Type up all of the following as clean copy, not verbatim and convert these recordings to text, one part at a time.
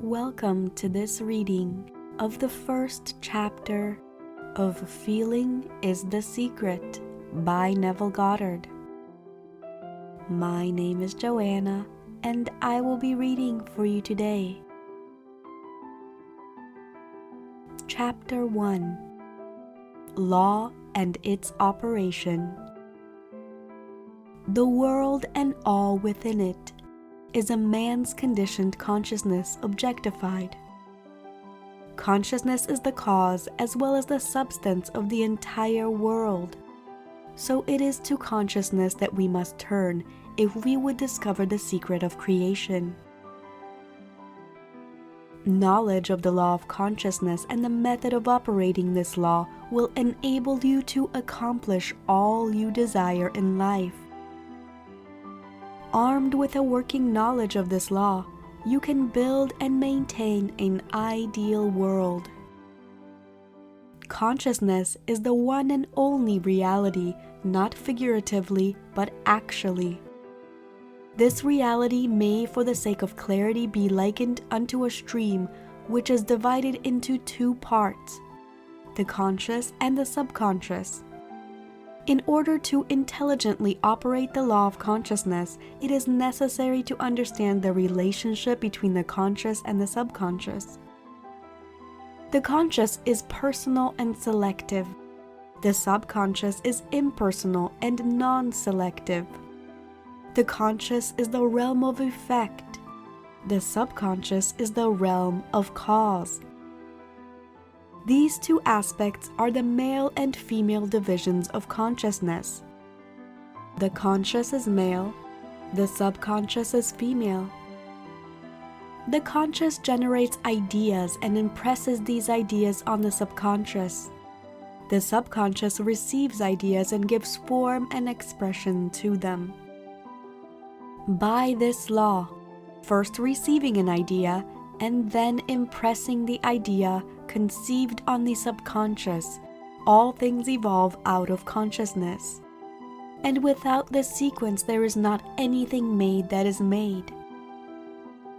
Welcome to this reading of the first chapter of Feeling is the Secret by Neville Goddard. My name is Joanna, and I will be reading for you today. Chapter 1: Law and its Operation. The world and all within it is a man's conditioned consciousness objectified. Consciousness is the cause as well as the substance of the entire world. So it is to consciousness that we must turn if we would discover the secret of creation. Knowledge of the law of consciousness and the method of operating this law will enable you to accomplish all you desire in life. Armed with a working knowledge of this law, you can build and maintain an ideal world. Consciousness is the one and only reality, not figuratively, but actually. This reality may, for the sake of clarity, be likened unto a stream which is divided into two parts, the conscious and the subconscious. In order to intelligently operate the law of consciousness, it is necessary to understand the relationship between the conscious and the subconscious. The conscious is personal and selective. The subconscious is impersonal and non-selective. The conscious is the realm of effect. The subconscious is the realm of cause. These two aspects are the male and female divisions of consciousness. The conscious is male, the subconscious is female. The conscious generates ideas and impresses these ideas on the subconscious. The subconscious receives ideas and gives form and expression to them. By this law, first receiving an idea and then impressing the idea conceived on the subconscious, all things evolve out of consciousness. And without this sequence, there is not anything made that is made.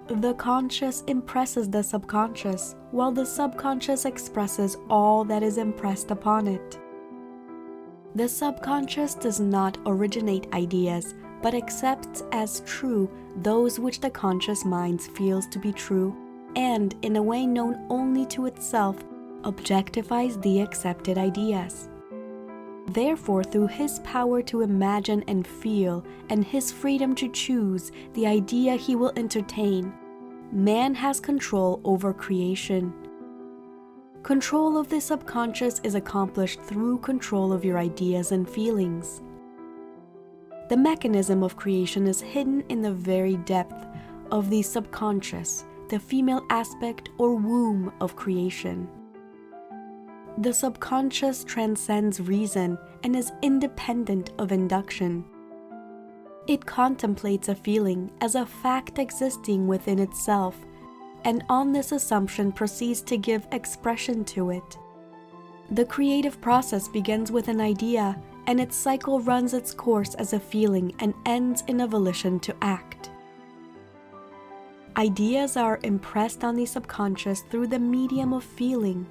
The conscious impresses the subconscious, while the subconscious expresses all that is impressed upon it. The subconscious does not originate ideas, but accepts as true those which the conscious mind feels to be true, and, in a way known only to itself, objectifies the accepted ideas. Therefore, through his power to imagine and feel, and his freedom to choose the idea he will entertain, man has control over creation. Control of the subconscious is accomplished through control of your ideas and feelings. The mechanism of creation is hidden in the very depth of the subconscious, the female aspect or womb of creation. The subconscious transcends reason and is independent of induction. It contemplates a feeling as a fact existing within itself, and on this assumption proceeds to give expression to it. The creative process begins with an idea, and its cycle runs its course as a feeling and ends in a volition to act. Ideas are impressed on the subconscious through the medium of feeling.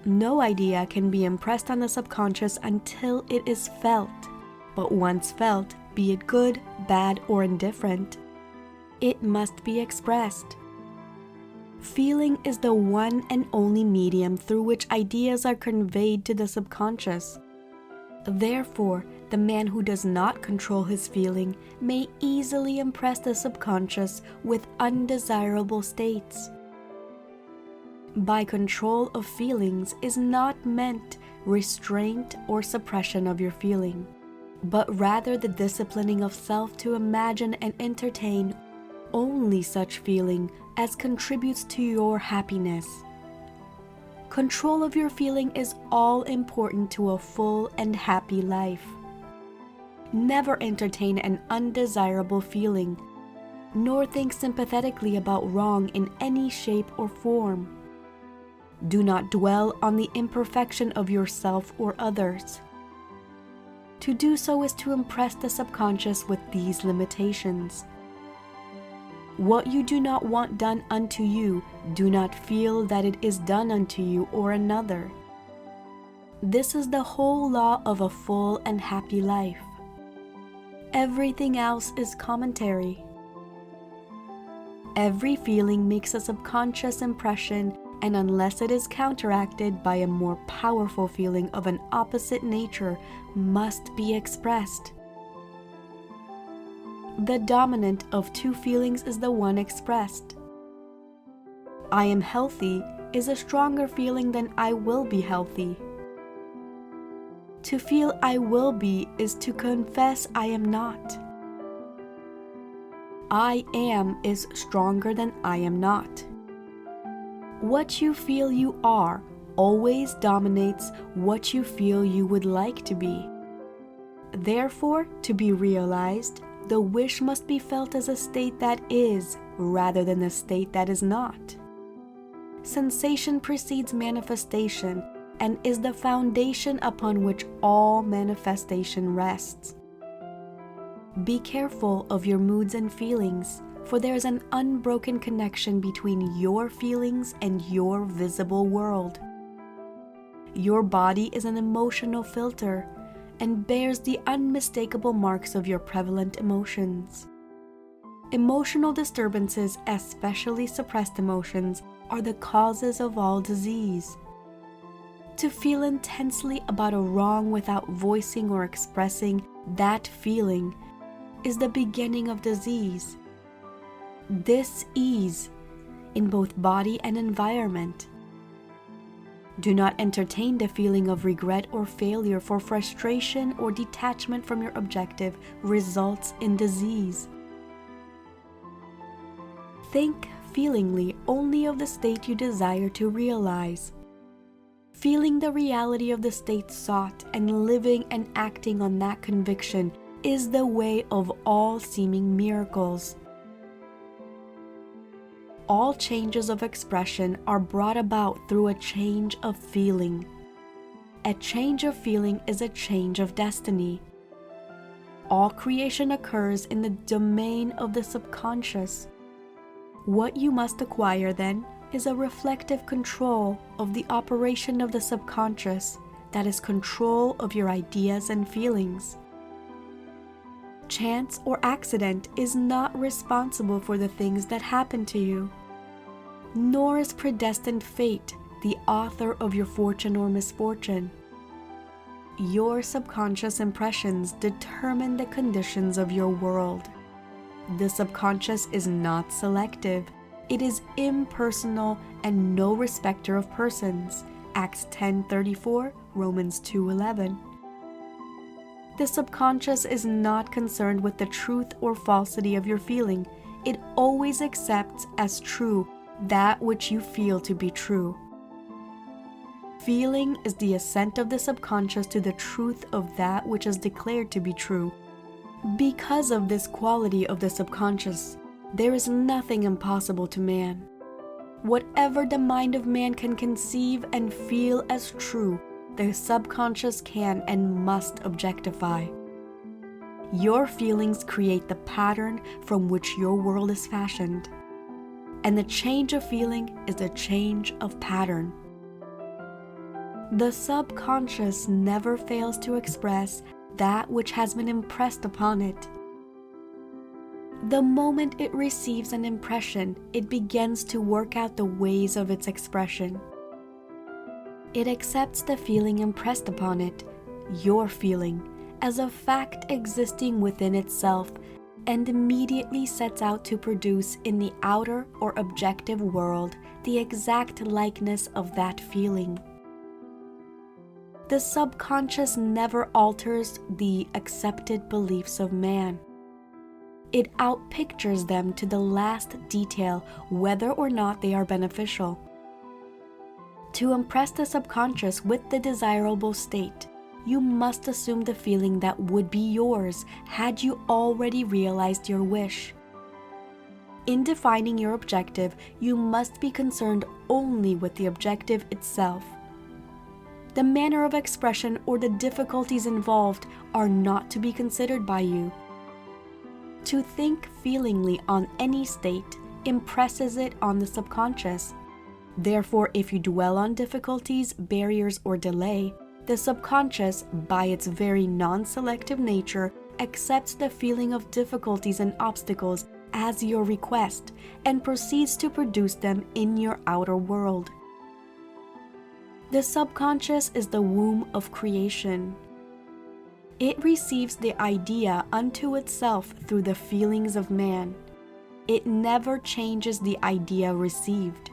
No idea can be impressed on the subconscious until it is felt, but once felt, be it good, bad, or indifferent, it must be expressed. Feeling is the one and only medium through which ideas are conveyed to the subconscious. Therefore, the man who does not control his feeling may easily impress the subconscious with undesirable states. By control of feelings is not meant restraint or suppression of your feeling, but rather the disciplining of self to imagine and entertain only such feeling as contributes to your happiness. Control of your feeling is all important to a full and happy life. Never entertain an undesirable feeling, nor think sympathetically about wrong in any shape or form. Do not dwell on the imperfection of yourself or others. To do so is to impress the subconscious with these limitations. What you do not want done unto you, do not feel that it is done unto you or another. This is the whole law of a full and happy life. Everything else is commentary. Every feeling makes a subconscious impression, and unless it is counteracted by a more powerful feeling of an opposite nature, must be expressed. The dominant of two feelings is the one expressed. I am healthy is a stronger feeling than I will be healthy. To feel I will be is to confess I am not. I am is stronger than I am not. What you feel you are always dominates what you feel you would like to be. Therefore, to be realized, the wish must be felt as a state that is, rather than a state that is not. Sensation precedes manifestation and is the foundation upon which all manifestation rests. Be careful of your moods and feelings, for there is an unbroken connection between your feelings and your visible world. Your body is an emotional filter and bears the unmistakable marks of your prevalent emotions. Emotional disturbances, especially suppressed emotions, are the causes of all disease. To feel intensely about a wrong without voicing or expressing that feeling is the beginning of disease. Dis-ease in both body and environment. Do not entertain the feeling of regret or failure, for frustration or detachment from your objective results in disease. Think feelingly only of the state you desire to realize. Feeling the reality of the state sought and living and acting on that conviction is the way of all seeming miracles. All changes of expression are brought about through a change of feeling. A change of feeling is a change of destiny. All creation occurs in the domain of the subconscious. What you must acquire, then, is a reflective control of the operation of the subconscious, that is, control of your ideas and feelings. Chance or accident is not responsible for the things that happen to you, nor is predestined fate the author of your fortune or misfortune. Your subconscious impressions determine the conditions of your world. The subconscious is not selective. It is impersonal and no respecter of persons. Acts 10:34, Romans 2:11. The subconscious is not concerned with the truth or falsity of your feeling. It always accepts as true that which you feel to be true. Feeling is the assent of the subconscious to the truth of that which is declared to be true. Because of this quality of the subconscious, there is nothing impossible to man. Whatever the mind of man can conceive and feel as true, the subconscious can and must objectify. Your feelings create the pattern from which your world is fashioned, and the change of feeling is the change of pattern. The subconscious never fails to express that which has been impressed upon it. The moment it receives an impression, it begins to work out the ways of its expression. It accepts the feeling impressed upon it, your feeling, as a fact existing within itself, and immediately sets out to produce in the outer or objective world the exact likeness of that feeling. The subconscious never alters the accepted beliefs of man. It outpictures them to the last detail, whether or not they are beneficial. To impress the subconscious with the desirable state, you must assume the feeling that would be yours had you already realized your wish. In defining your objective, you must be concerned only with the objective itself. The manner of expression or the difficulties involved are not to be considered by you. To think feelingly on any state impresses it on the subconscious. Therefore, if you dwell on difficulties, barriers, or delay, the subconscious, by its very non-selective nature, accepts the feeling of difficulties and obstacles as your request and proceeds to produce them in your outer world. The subconscious is the womb of creation. It receives the idea unto itself through the feelings of man. It never changes the idea received,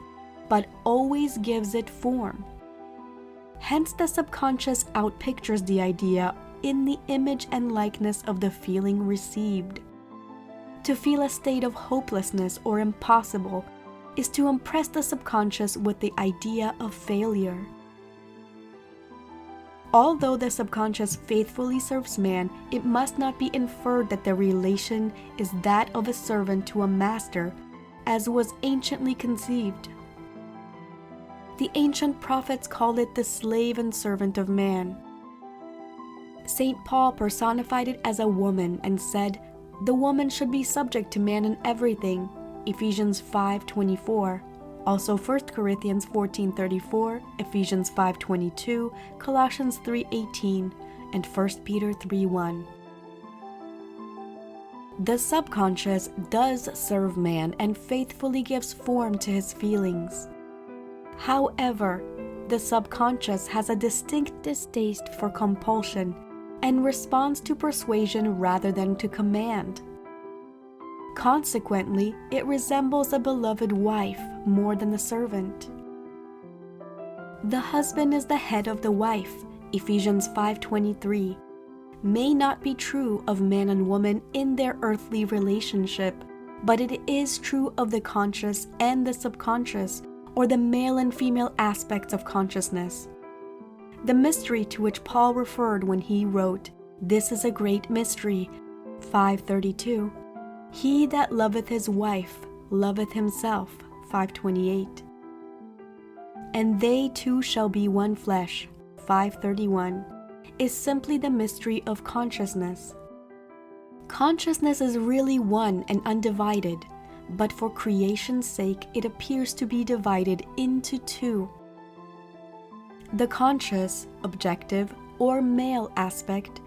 but always gives it form. Hence, the subconscious outpictures the idea in the image and likeness of the feeling received. To feel a state of hopelessness or impossible is to impress the subconscious with the idea of failure. Although the subconscious faithfully serves man, it must not be inferred that the relation is that of a servant to a master, as was anciently conceived. The ancient prophets called it the slave and servant of man. St. Paul personified it as a woman and said, "The woman should be subject to man in everything," Ephesians 5:24. Also 1 Corinthians 14:34, Ephesians 5:22, Colossians 3:18, and 1 Peter 3:1. The subconscious does serve man and faithfully gives form to his feelings. However, the subconscious has a distinct distaste for compulsion and responds to persuasion rather than to command. Consequently, it resembles a beloved wife more than the servant. The husband is the head of the wife, Ephesians 5:23, may not be true of man and woman in their earthly relationship, but it is true of the conscious and the subconscious, or the male and female aspects of consciousness. The mystery to which Paul referred when he wrote, "This is a great mystery," 5:32. "He that loveth his wife loveth himself," 5:28. "And they two shall be one flesh," 5:31, is simply the mystery of consciousness. Consciousness is really one and undivided, but for creation's sake it appears to be divided into two. The conscious, objective, or male aspect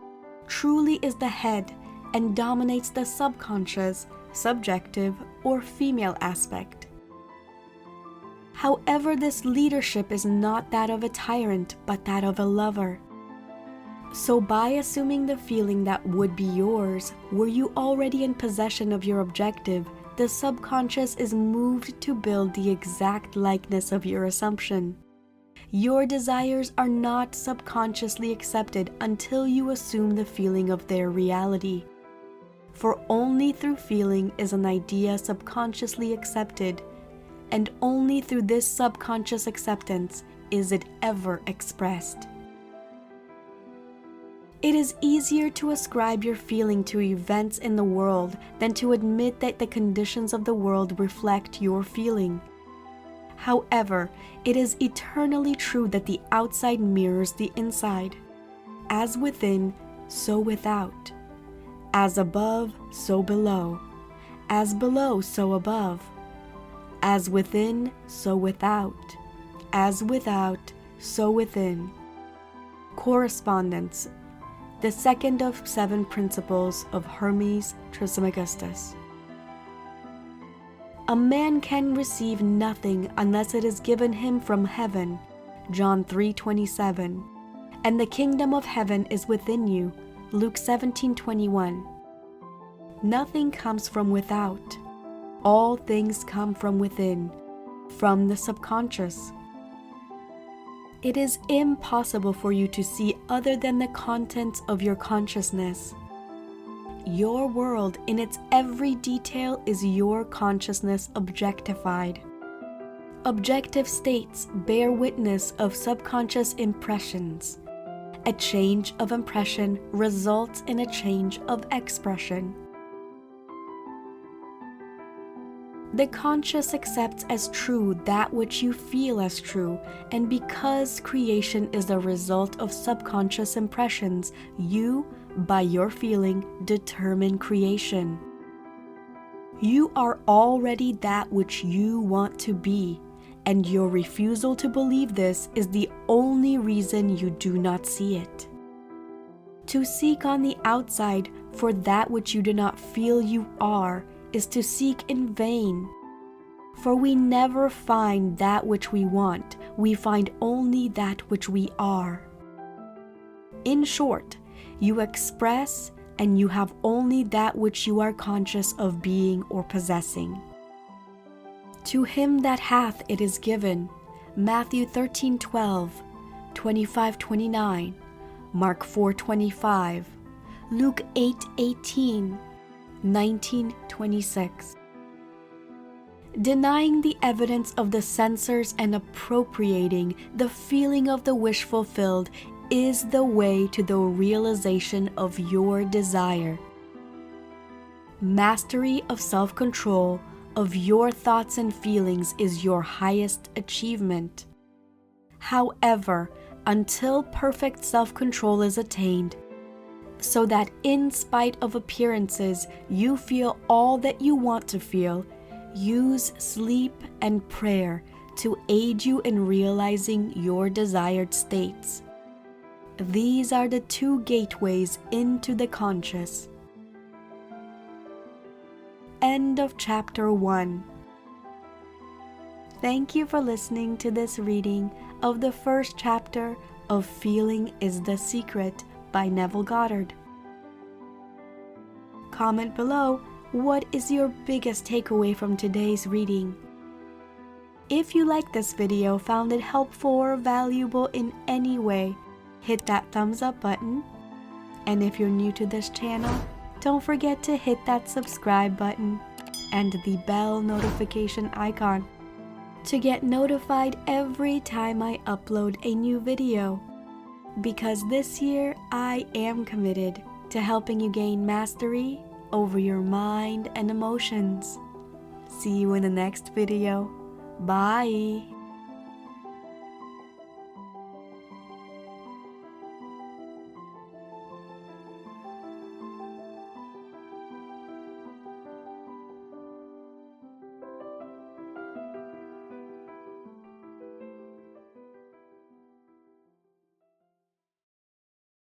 truly is the head and dominates the subconscious, subjective, or female aspect. However, this leadership is not that of a tyrant, but that of a lover. So by assuming the feeling that would be yours, were you already in possession of your objective, the subconscious is moved to build the exact likeness of your assumption. Your desires are not subconsciously accepted until you assume the feeling of their reality. For only through feeling is an idea subconsciously accepted, and only through this subconscious acceptance is it ever expressed. It is easier to ascribe your feeling to events in the world than to admit that the conditions of the world reflect your feeling. However, it is eternally true that the outside mirrors the inside. As within, so without. As above, so below. As below, so above. As within, so without. As without, so within. Correspondence. The second of 7 principles of Hermes Trismegistus. A man can receive nothing unless it is given him from heaven, John 3:27, and the kingdom of heaven is within you, Luke 17:21. Nothing comes from without. All things come from within, from the subconscious. It is impossible for you to see other than the contents of your consciousness. Your world in its every detail is your consciousness objectified. Objective states bear witness of subconscious impressions. A change of impression results in a change of expression. The conscious accepts as true that which you feel as true, and because creation is the result of subconscious impressions, you, by your feeling, determine creation. You are already that which you want to be, and your refusal to believe this is the only reason you do not see it. To seek on the outside for that which you do not feel you are is to seek in vain. For we never find that which we want, we find only that which we are. In short, you express and you have only that which you are conscious of being or possessing. To him that hath it is given, Matthew 13:12, 25:29, Mark 4:25, Luke 8:18, 19:26. Denying the evidence of the senses and appropriating the feeling of the wish fulfilled is the way to the realization of your desire. Mastery of self-control of your thoughts and feelings is your highest achievement. However, until perfect self-control is attained, so that in spite of appearances you feel all that you want to feel, use sleep and prayer to aid you in realizing your desired states. These are the two gateways into the conscious. End of chapter 1. Thank you for listening to this reading of the first chapter of Feeling is the Secret by Neville Goddard. Comment below, what is your biggest takeaway from today's reading? If you liked this video, found it helpful or valuable in any way, hit that thumbs up button. And if you're new to this channel, don't forget to hit that subscribe button and the bell notification icon to get notified every time I upload a new video. Because this year I am committed to helping you gain mastery over your mind and emotions. See you in the next video. Bye!